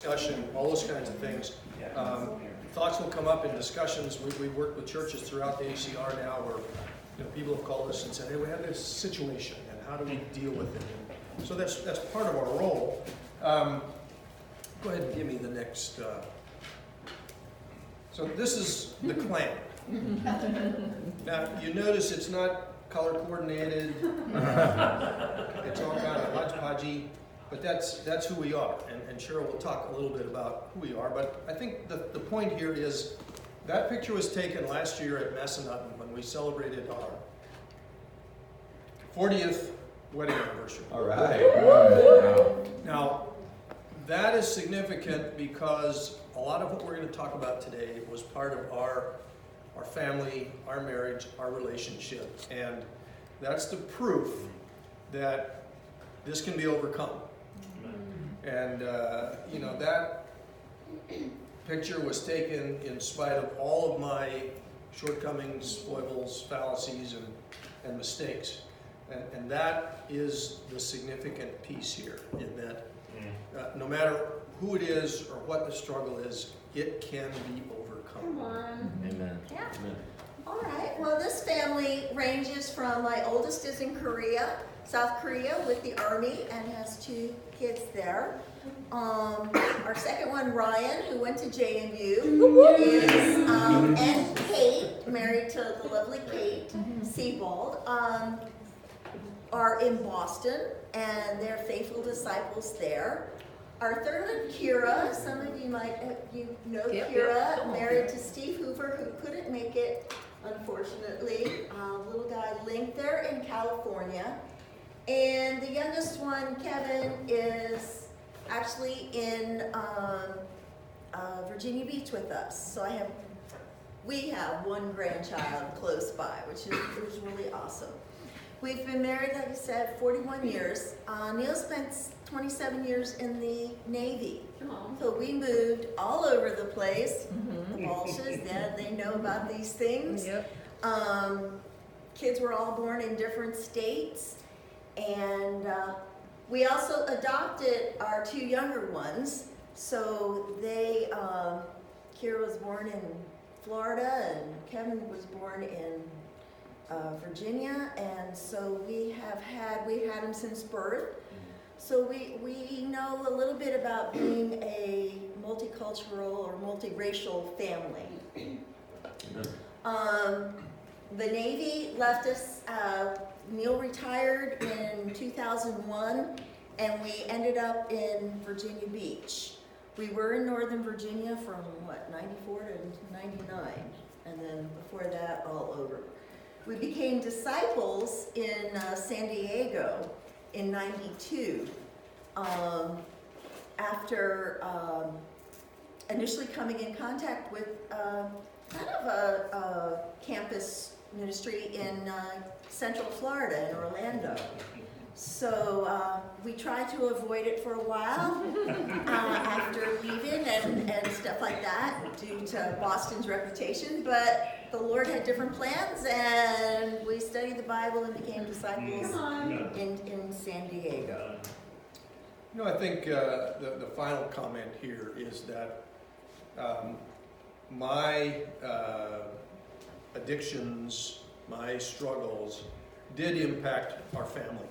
discussion, all those kinds of things. Thoughts will come up in discussions. We work with churches throughout the ACR now where people have called us and said, hey, we have this situation, and how do we deal with it? And so that's part of our role. Go ahead and give me the next. So this is the clan. Now, you notice it's not color coordinated. It's all kind of hodgepodgey. But that's who we are, and Cheryl will talk a little bit about who we are. But I think the point here is that picture was taken last year at Massanutten when we celebrated our 40th wedding anniversary. All right. Now, that is significant because a lot of what we're going to talk about today was part of our family, our marriage, our relationship, and that's the proof that this can be overcome. And, that picture was taken in spite of all of my shortcomings, foibles, fallacies, and mistakes. And that is the significant piece here, in that no matter who it is or what the struggle is, it can be overcome. Come on. Amen. Yeah. Amen. All right. Well, this family ranges from, my oldest is in Korea, South Korea, with the Army, and has 2 kids there. Our second one, Ryan, who went to JMU, is, and Kate, married to the lovely Kate Sebald, are in Boston, and they're faithful disciples there. Our third one, Kira, some of you might know Kira, married to Steve Hoover, who couldn't make it, unfortunately. Little guy, Link, they're in California. And the youngest one, Kevin, is actually in Virginia Beach with us. So we have one grandchild close by, which is really awesome. We've been married, like I said, 41 years. Neil spent 27 years in the Navy. So we moved all over the place. The Walshes, they know about these things. Yep. Kids were all born in different states. And we also adopted our 2 younger ones. So Kira was born in Florida, and Kevin was born in Virginia, and so we've had him since birth. So we know a little bit about being a multicultural or multiracial family. The Navy left us, Neil retired in 2001, and we ended up in Virginia Beach. We were in Northern Virginia from, 94 to 99, and then before that, all over. We became disciples in San Diego in 92, after initially coming in contact with kind of a campus ministry in Central Florida, in Orlando. So we tried to avoid it for a while after leaving and stuff like that due to Boston's reputation, but the Lord had different plans, and we studied the Bible and became disciples in San Diego. I think the final comment here is that my addictions, my struggles did impact our family.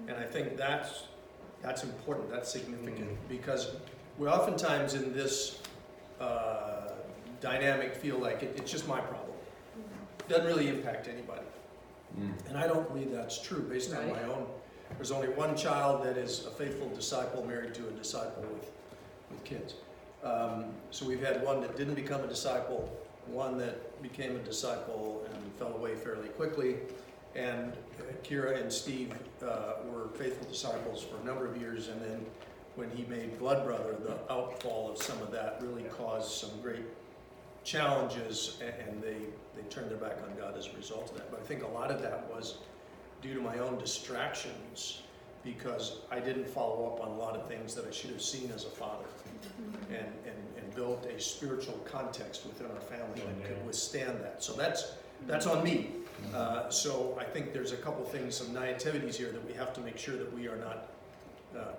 And I think that's important, that's significant, because we oftentimes in this dynamic feel like it's just my problem. It doesn't really impact anybody. And I don't believe that's true based on my own. There's only one child that is a faithful disciple married to a disciple with kids. So we've had one that didn't become a disciple, one that became a disciple and fell away fairly quickly. And Kira and Steve were faithful disciples for a number of years, and then when he made Blood Brother, the outfall of some of that really caused some great challenges, and they turned their back on God as a result of that. But I think a lot of that was due to my own distractions, because I didn't follow up on a lot of things that I should have seen as a father, and built a spiritual context within our family that could withstand that. So that's on me. So I think there's a couple things, some naiveties here that we have to make sure that we are not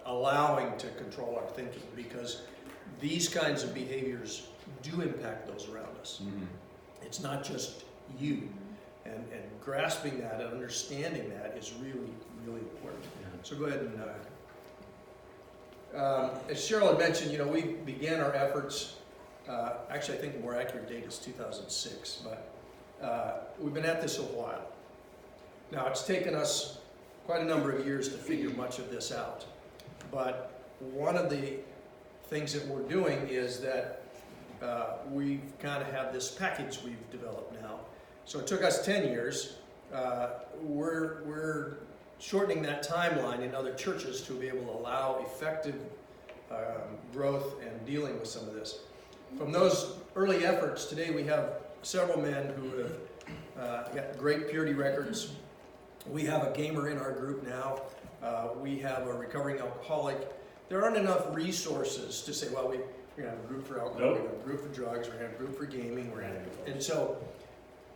allowing to control our thinking, because these kinds of behaviors do impact those around us. It's not just you. And grasping that and understanding that is really, really important. So go ahead and, as Cheryl had mentioned, we began our efforts, actually I think the more accurate date is 2006, but we've been at this a while. Now it's taken us quite a number of years to figure much of this out. But one of the things that we're doing is that we kind of have this package we've developed now. So it took us 10 years. We're shortening that timeline in other churches to be able to allow effective growth and dealing with some of this. From those early efforts, today we have several men who have got great purity records. We have a gamer in our group now. We have a recovering alcoholic. There aren't enough resources to say, well, we're going to have a group for alcohol, we're going to have a group for drugs, we're going to have a group for gaming, and so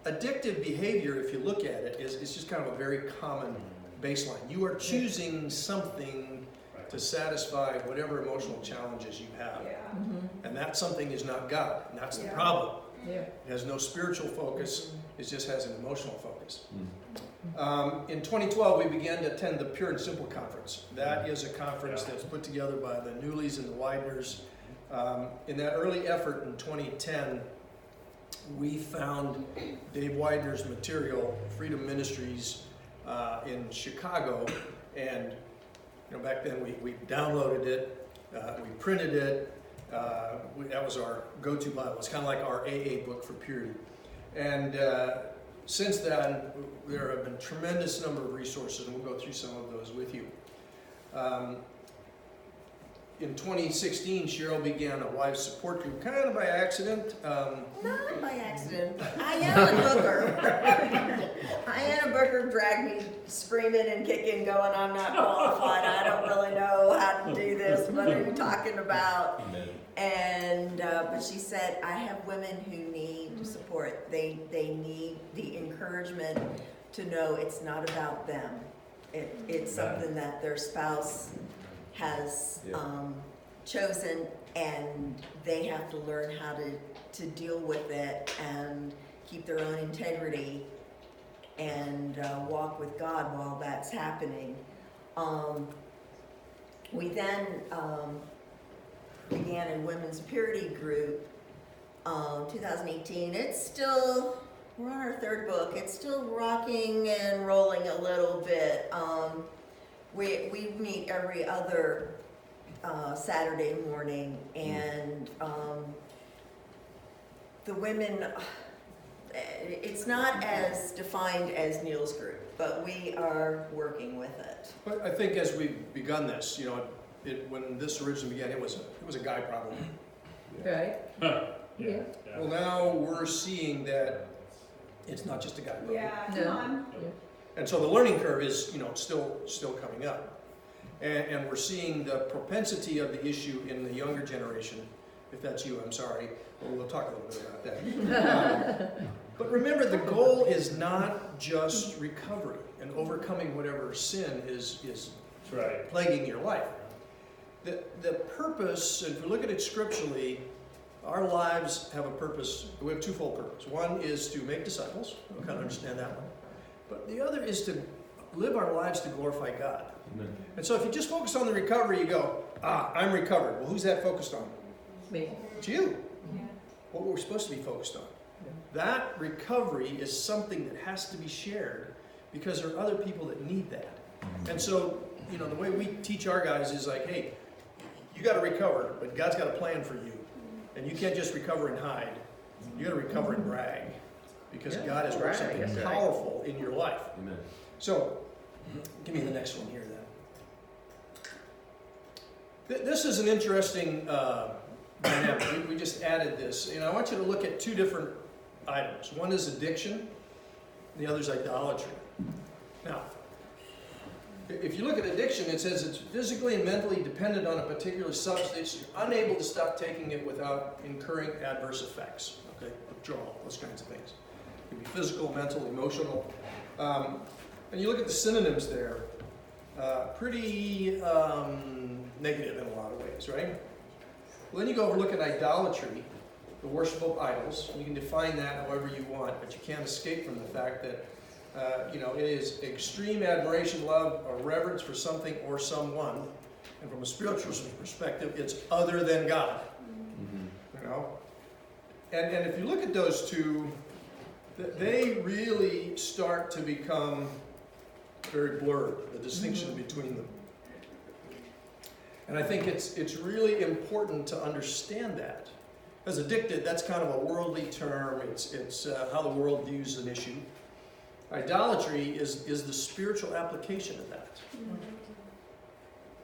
addictive behavior, if you look at it, is just kind of a very common baseline. You are choosing something to satisfy whatever emotional challenges you have. And that something is not God, and that's the problem. It has no spiritual focus, it just has an emotional focus. In 2012, we began to attend the Pure and Simple Conference. That is a conference that's put together by the Newleys and the Wideners. In that early effort in 2010, we found Dave Widener's material, Freedom Ministries, in Chicago, and back then we downloaded it, we printed it. That was our go-to Bible. It's kind of like our AA book for purity. And since then, there have been a tremendous number of resources, and we'll go through some of those with you. In 2016, Cheryl began a wives support group, kind of by accident. Not by accident. Ayanna Booker. Ayanna Booker dragged me screaming and kicking, going, I'm not qualified. I don't really know how to do this. What are you talking about? And but she said, I have women who need support. They need the encouragement to know it's not about them. It's something that their spouse has chosen, and they have to learn how to deal with it and keep their own integrity and walk with God while that's happening. We then began a women's purity group 2018. It's still, we're on our third book. It's still rocking and rolling a little bit. We meet every other Saturday morning, and the women, it's not as defined as Neil's group, but we are working with it. But I think as we've begun this, when this originally began, it was a guy problem. Right. Yeah. Well, now we're seeing that it's not just a guy problem. No. And so the learning curve is, still coming up. And we're seeing the propensity of the issue in the younger generation. If that's you, I'm sorry. We'll talk a little bit about that. But remember, the goal is not just recovery and overcoming whatever sin is plaguing your life. The purpose, if we look at it scripturally, our lives have a purpose. We have twofold purpose. One is to make disciples. We'll kind of understand that one. But the other is to live our lives to glorify God. Amen. And so if you just focus on the recovery, you go, I'm recovered. Well, who's that focused on? Me. It's you. What we're supposed to be focused on. That recovery is something that has to be shared because there are other people that need that. And so, the way we teach our guys is like, hey, you got to recover, but God's got a plan for you. And you can't just recover and hide. You got to recover and brag because God has worked something powerful in your life. Amen. So, give me the next one here then. This is an interesting dynamic. We just added this. I want you to look at two different items. One is addiction, the other is idolatry. Now, if you look at addiction, it says it's physically and mentally dependent on a particular substance. You're unable to stop taking it without incurring adverse effects. Okay, withdrawal, those kinds of things. It can be physical, mental, emotional. And you look at the synonyms there, pretty negative in a lot of ways, right? Well, then you go over and look at idolatry, the worship of idols. You can define that however you want, but you can't escape from the fact that it is extreme admiration, love, or reverence for something or someone. And from a spiritual perspective, it's other than God. You know? And if you look at those two, they really start to become very blurred, the distinction between them. And I think it's really important to understand that. As addicted, that's kind of a worldly term. It's how the world views an issue. Idolatry is the spiritual application of that.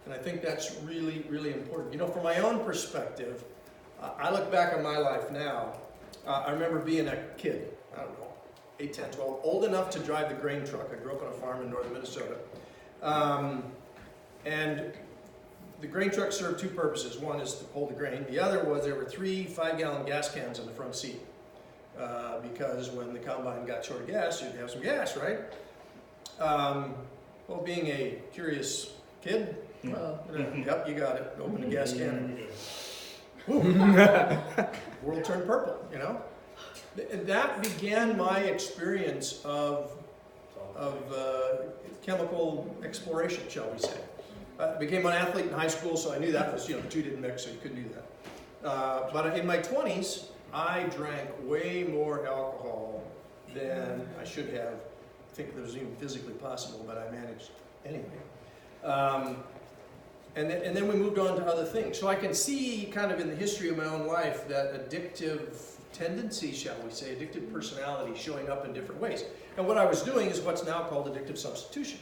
And I think that's really, really important. You know, from my own perspective, I look back on my life now. I remember being a kid, I don't know, 8, 10, 12, old enough to drive the grain truck. I grew up on a farm in northern Minnesota. And the grain truck served two purposes. One is to hold the grain. The other was there were 3 5-gallon gas cans in the front seat. Because when the combine got short of gas, you'd have some gas, right? Well, being a curious kid, yep, you got it. Open the gas can. World turned purple, you know? That began my experience of chemical exploration, shall we say. I became an athlete in high school, so I knew that was, the two didn't mix, so you couldn't do that. But in my 20s, I drank way more alcohol than I should have. I think it was even physically possible, but I managed anyway. And then we moved on to other things. So I can see kind of in the history of my own life that addictive tendency, shall we say, addictive personality showing up in different ways. And what I was doing is what's now called addictive substitution.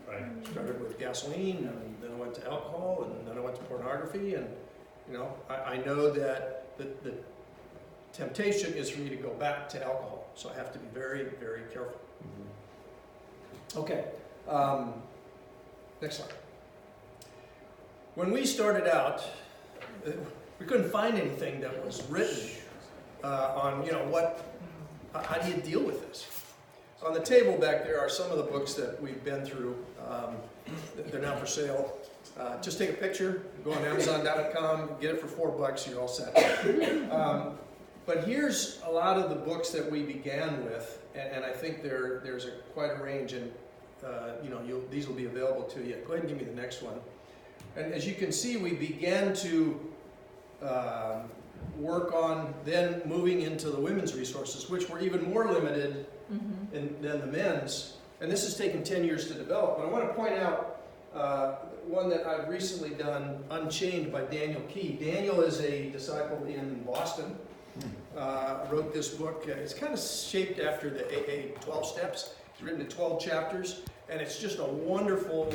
Right. Started with gasoline, and then I went to alcohol, and then I went to pornography, and I know that the temptation is for me to go back to alcohol, so I have to be very, very careful. Okay, next slide. When we started out, we couldn't find anything that was written on, how do you deal with this? So on the table back there are some of the books that we've been through. They're now for sale. Just take a picture, go on Amazon.com, get it for $4, you're all set. But here's a lot of the books that we began with, and I think there's quite a range, and these will be available to you. Go ahead and give me the next one. And as you can see, we began to work on then moving into the women's resources, which were even more limited than the men's. And this has taken 10 years to develop. But I want to point out one that I've recently done, Unchained by Daniel Key. Daniel is a disciple in Boston. Wrote this book. It's kind of shaped after the AA 12 steps. It's written in 12 chapters, and it's just a wonderful,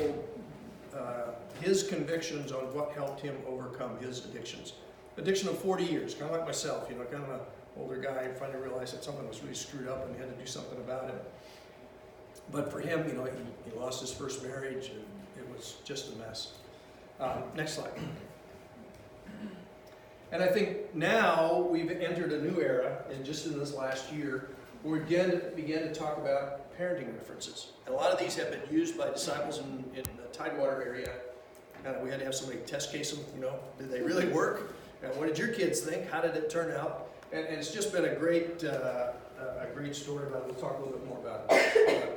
his convictions on what helped him overcome his addictions. Addiction of 40 years, kind of like myself, kind of an older guy, finally realized that something was really screwed up and he had to do something about it. But for him, he lost his first marriage, and it was just a mess. Next slide. And I think now we've entered a new era, and just in this last year, we began to talk about parenting references. And a lot of these have been used by disciples in the Tidewater area. We had to have somebody test case them, did they really work? And what did your kids think? How did it turn out? And it's just been a great story about it. We'll talk a little bit more about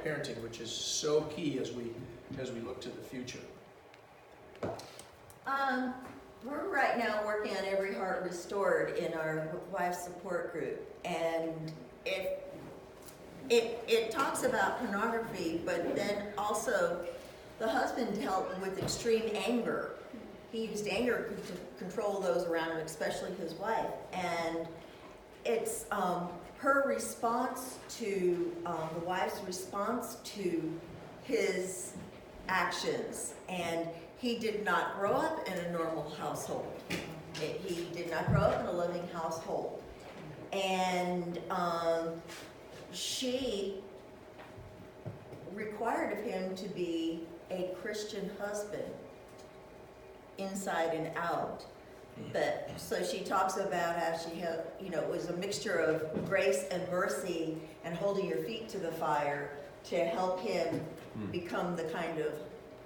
parenting, which is so key as we look to the future. We're right now working on Every Heart Restored in our wife support group, and it talks about pornography, but then also the husband dealt with extreme anger. He used anger to control those around him, especially his wife, and it's her response to the wife's response to his actions. And he did not grow up in a normal household. He did not grow up in a loving household. And she required of him to be a Christian husband, inside and out. But so she talks about how she had, it was a mixture of grace and mercy and holding your feet to the fire to help him become the kind of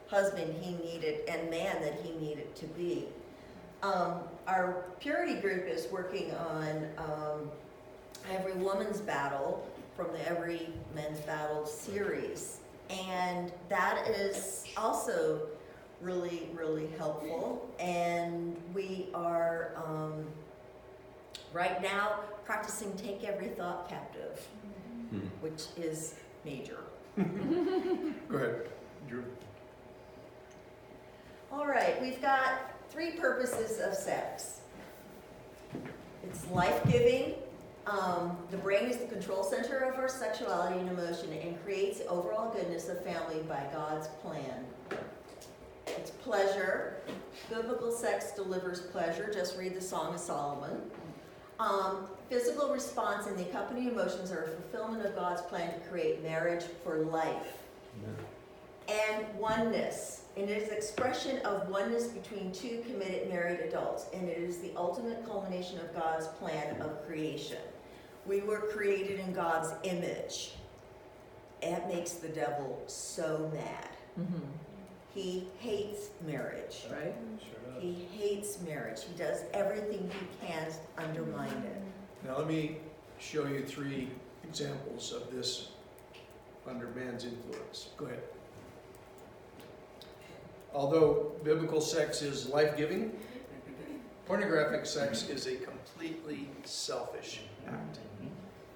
husband he needed and man that he needed to be. our purity group is working on Every Woman's Battle from the Every Men's Battle series. And that is also really, really helpful. And we are right now practicing Take Every Thought Captive, which is major. Go ahead, Drew. All right, we've got 3 purposes of sex. It's life-giving. The brain is the control center of our sexuality and emotion and creates the overall goodness of family by God's plan. It's pleasure. Biblical sex delivers pleasure. Just read the Song of Solomon. Physical response and the accompanying emotions are a fulfillment of God's plan to create marriage for life. And oneness. And it is expression of oneness between 2 committed married adults. And it is the ultimate culmination of God's plan of creation. We were created in God's image. That makes the devil so mad. He hates marriage. Right? He hates marriage. He does everything he can to undermine it. Now let me show you 3 examples of this under man's influence. Go ahead. Although biblical sex is life-giving, pornographic sex is a completely selfish act.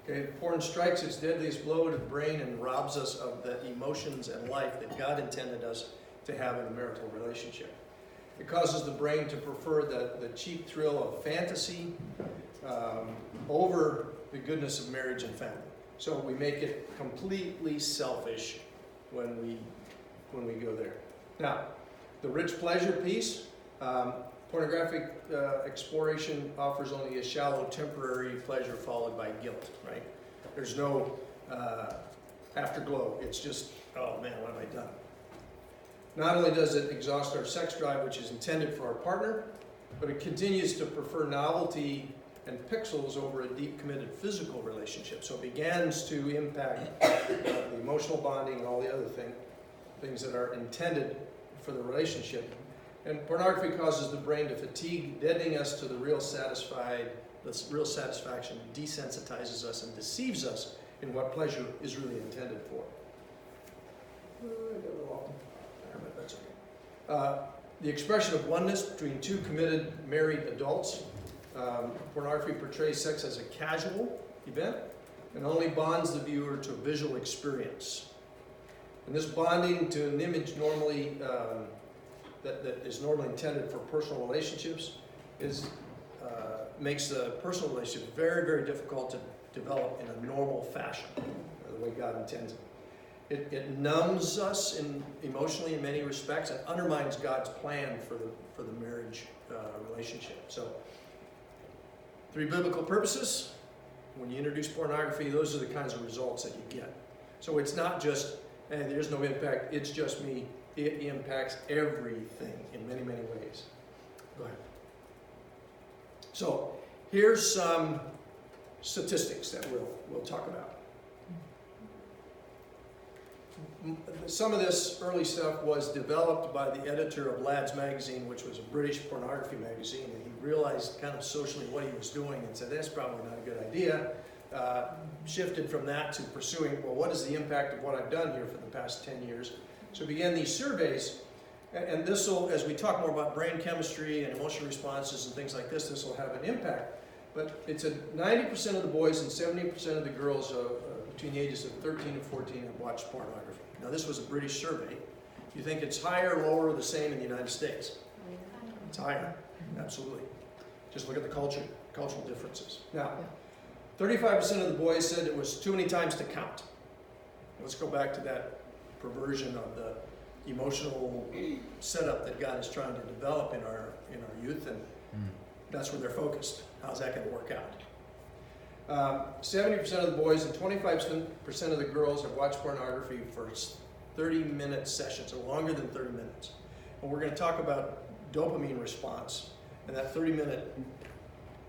Okay, porn strikes its deadliest blow to the brain and robs us of the emotions and life that God intended us to have in a marital relationship. It causes the brain to prefer the cheap thrill of fantasy over the goodness of marriage and family. So we make it completely selfish when we go there. Now, the rich pleasure piece, pornographic exploration offers only a shallow temporary pleasure followed by guilt, right? There's no afterglow. It's just, oh man, what have I done? Not only does it exhaust our sex drive, which is intended for our partner, but it continues to prefer novelty and pixels over a deep committed physical relationship. So it begins to impact the emotional bonding and all the other things that are intended for the relationship. And pornography causes the brain to fatigue, deadening us to the real satisfaction, desensitizes us and deceives us in what pleasure is really intended for. That's okay. The expression of oneness between 2 committed married adults. Pornography portrays sex as a casual event and only bonds the viewer to a visual experience. And this bonding to an image normally that is normally intended for personal relationships makes the personal relationship very, very difficult to develop in a normal fashion, the way God intends it. It numbs us emotionally in many respects and undermines God's plan for the marriage relationship. So, 3 biblical purposes. When you introduce pornography, those are the kinds of results that you get. So it's not just, hey, there's no impact, it's just me. It impacts everything in many, many ways. Go ahead. So here's some statistics that we'll talk about. Some of this early stuff was developed by the editor of Lads Magazine, which was a British pornography magazine, and he realized kind of socially what he was doing and said, that's probably not a good idea. Shifted from that to pursuing, well, what is the impact of what I've done here for the past 10 years? So began these surveys, and this will, as we talk more about brain chemistry and emotional responses and things like this will have an impact. But it's 90% of the boys and 70% of the girls between the ages of 13 and 14 have watched pornography. Now this was a British survey. Do you think it's higher, lower, or the same in the United States? It's higher, absolutely. Just look at the cultural differences. Now, 35% of the boys said it was too many times to count. Let's go back to that perversion of the emotional setup that God is trying to develop in our youth, and that's where they're focused. How's that going to work out? 70% of the boys and 25% of the girls have watched pornography for 30-minute sessions, or longer than 30 minutes. And we're going to talk about dopamine response, and that 30-minute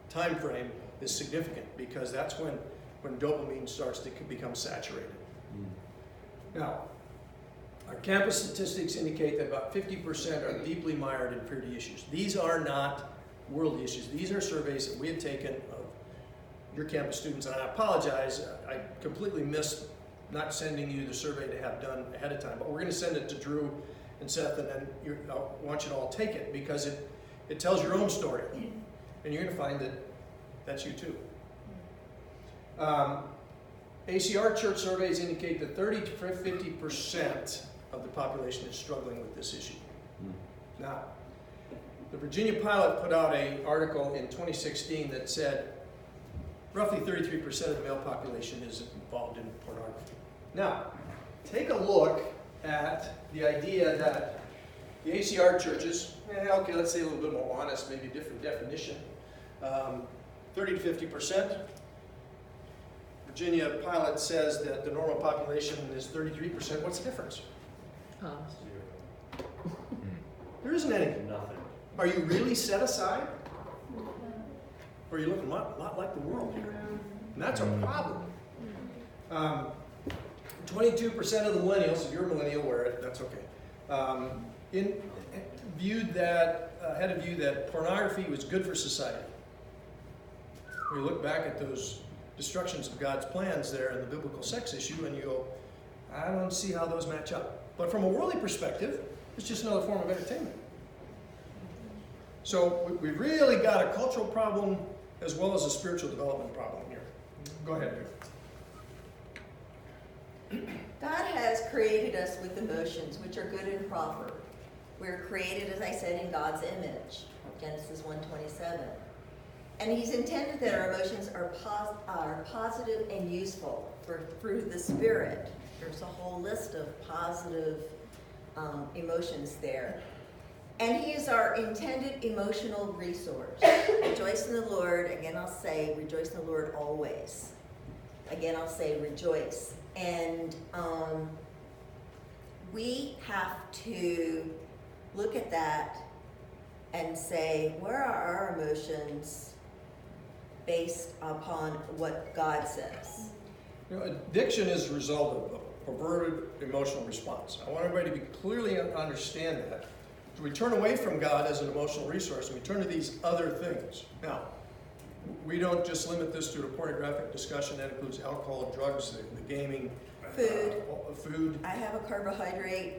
time frame is significant because that's when dopamine starts to become saturated. Now, our campus statistics indicate that about 50% are deeply mired in purity issues. These are not world issues. These are surveys that we had taken of your campus students, and I apologize, I completely missed not sending you the survey to have done ahead of time, but we're going to send it to Drew and Seth, and then I want you to all take it because it tells your own story, and you're going to find that that's you too. ACR church surveys indicate that 30 to 50% of the population is struggling with this issue. Now, the Virginia Pilot put out an article in 2016 that said roughly 33% of the male population is involved in pornography. Now, take a look at the idea that the ACR churches, okay, let's say a little bit more honest, maybe a different definition, 30 to 50%. Virginia Pilot says that the normal population is 33%. What's the difference? There isn't any. Nothing. Are you really set aside? Or are you looking a lot like the world here? And that's a problem. 22% of the millennials, if you're a millennial, wear it, that's okay, had a view that pornography was good for society. We look back at those destructions of God's plans there in the biblical sex issue and you go, I don't see how those match up. But from a worldly perspective, it's just another form of entertainment. So we really got a cultural problem as well as a spiritual development problem here. Go ahead, Drew. God has created us with emotions, which are good and proper. We're created, as I said, in God's image, Genesis 1:27. And He's intended that our emotions are positive and useful for through the Spirit. There's a whole list of positive emotions there. And He is our intended emotional resource. Rejoice in the Lord. Again, I'll say, rejoice in the Lord always. Again, I'll say, rejoice. And we have to look at that and say, where are our emotions based upon what God says? You know, addiction is a result of a perverted emotional response. I want everybody to clearly understand that. We turn away from God as an emotional resource and we turn to these other things. Now, we don't just limit this to a pornographic discussion. That includes alcohol, drugs, the gaming, food. I have a carbohydrate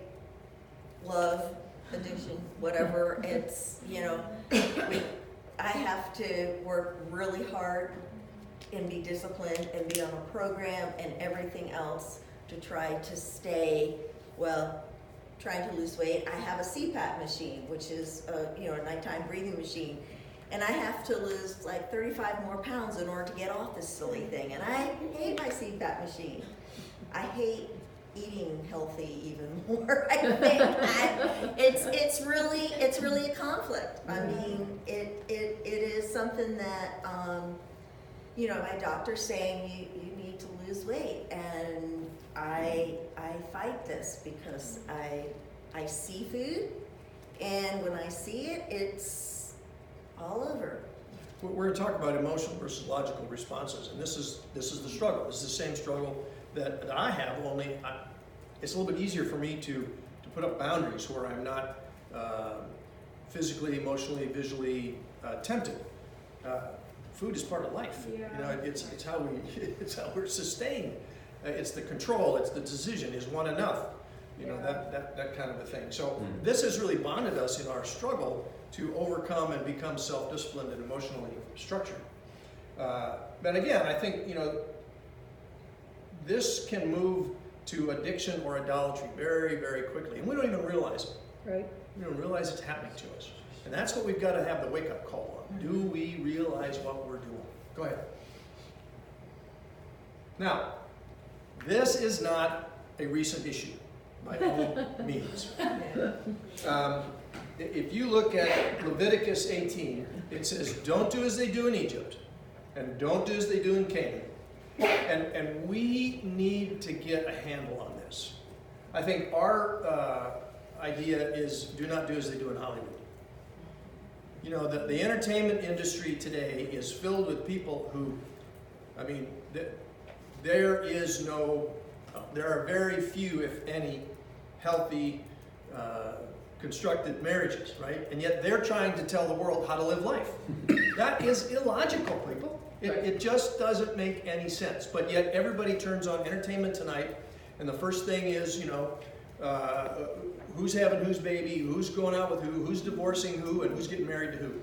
love addiction, whatever. It's, I have to work really hard and be disciplined and be on a program and everything else to try to stay, trying to lose weight. I have a CPAP machine, which is a nighttime breathing machine. And I have to lose like 35 more pounds in order to get off this silly thing. And I hate my CPAP machine. I hate eating healthy even more. I think it's really a conflict. I mean, it is something that my doctor's saying you need to lose weight, and I fight this because I see food, and when I see it, it's all over. We're going to talk about emotional versus logical responses, and this is the struggle. This is the same struggle that I have, only it's a little bit easier for me to put up boundaries where I'm not physically, emotionally, visually tempted. Food is part of life. Yeah. It's how we're sustained. It's the control. It's the decision. Is one enough? That kind of a thing. So this has really bonded us in our struggle to overcome and become self-disciplined and emotionally structured. But again, I think this can move to addiction or idolatry very, very quickly, and we don't even realize it. Right. We don't realize it's happening to us, and that's what we've got to have the wake-up call on. Do we realize what we're doing? Go ahead. Now, this is not a recent issue by all means. If you look at Leviticus 18, it says, don't do as they do in Egypt, and don't do as they do in Canaan. And we need to get a handle on this. I think our idea is do not do as they do in Hollywood. The entertainment industry today is filled with people who, there are very few, if any, healthy constructed marriages, right? And yet they're trying to tell the world how to live life. That is illogical, people. It just doesn't make any sense. But yet everybody turns on Entertainment Tonight, and the first thing is, who's having whose baby, who's going out with who's divorcing who, and who's getting married to who.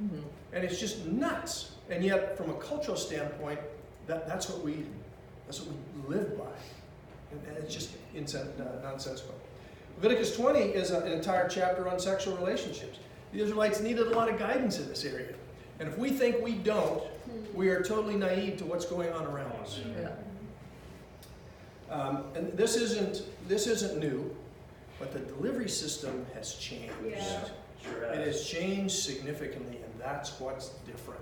Mhm. And it's just nuts. And yet, from a cultural standpoint, that's what we live by. And it's just nonsensical. Leviticus 20 is an entire chapter on sexual relationships. The Israelites needed a lot of guidance in this area. And if we think we don't, we are totally naive to what's going on around us. Yeah. And this isn't new, but the delivery system has changed. Yeah. Sure It has changed significantly, and that's what's different.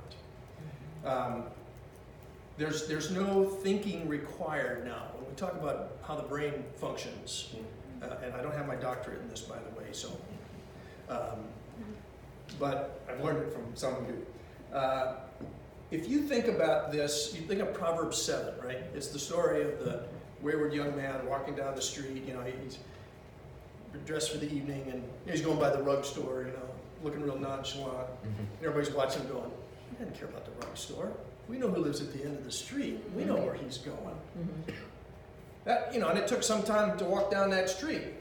There's no thinking required now. When we talk about how the brain functions, and I don't have my doctorate in this, by the way, so, but I've learned it from someone who. If you think about this, you think of Proverbs 7, right? It's the story of the wayward young man walking down the street. He's dressed for the evening, and he's going by the rug store, looking real nonchalant. And everybody's watching him going, he doesn't care about the rug store. We know who lives at the end of the street. We know where he's going. And it took some time to walk down that street.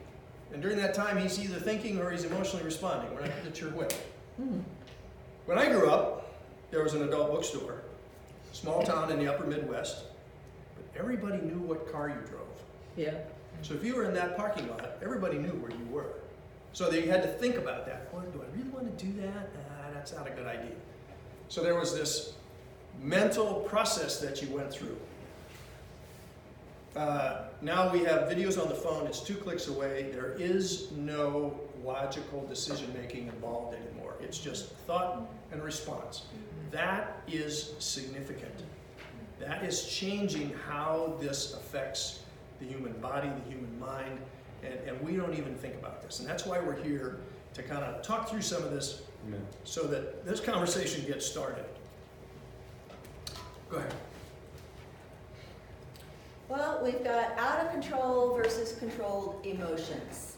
And during that time, he's either thinking or he's emotionally responding. We're not sure which. When I grew up, there was an adult bookstore, small town in the upper Midwest, but everybody knew what car you drove. Yeah. So if you were in that parking lot, everybody knew where you were. So they had to think about that. Boy, do I really want to do that? That's not a good idea. So there was this mental process that you went through. Now we have videos on the phone. It's 2 clicks away. There is no logical decision making involved anymore. It's just thought and response. That is significant. That is changing how this affects the human body, the human mind, and we don't even think about this. And that's why we're here, to kind of talk through some of this so that this conversation gets started. Go ahead. Well, we've got out of control versus controlled emotions.